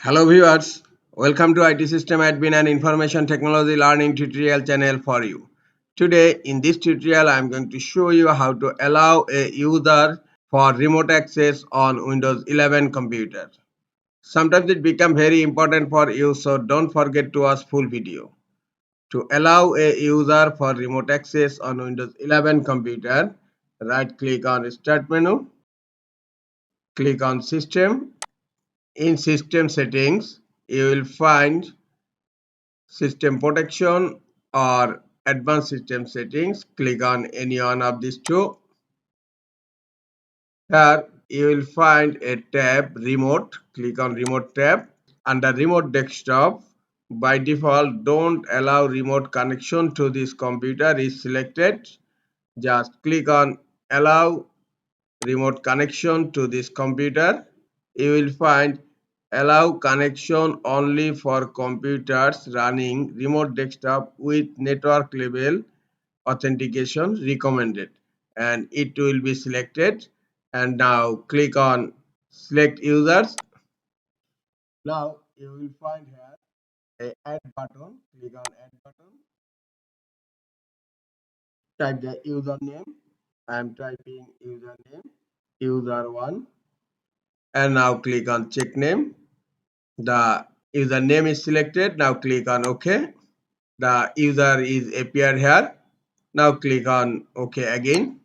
Hello viewers, welcome to IT System Admin and Information Technology Learning tutorial channel for you. Today in this tutorial I am going to show you how to allow a user for remote access on Windows 11 computer. Sometimes it becomes very important for you, so don't forget to watch full video. To allow a user for remote access on Windows 11 computer, right click on Start menu, click on System. In System Settings, you will find System Protection or Advanced System Settings. Click on any one of these two. Here you will find a tab Remote. Click on Remote tab. Under Remote Desktop, by default don't allow remote connection to this computer is selected. Just click on Allow remote connection to this computer. You will find allow connection only for computers running remote desktop with network level authentication recommended, and it will be selected. And now click on select users. Now you will find here a add button. Click on add button. Type the username. I am typing username user1, and now click on check name. The username is selected. Now click on OK. The user is appeared here. Now click on OK again.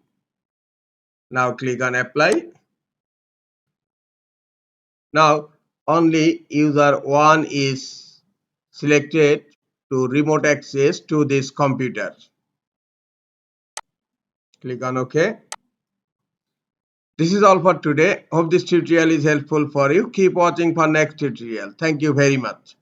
Now click on apply. Now only user 1 is selected to remote access to this computer. Click on OK. This is all for today. Hope this tutorial is helpful for you. Keep watching for next tutorial. Thank you very much.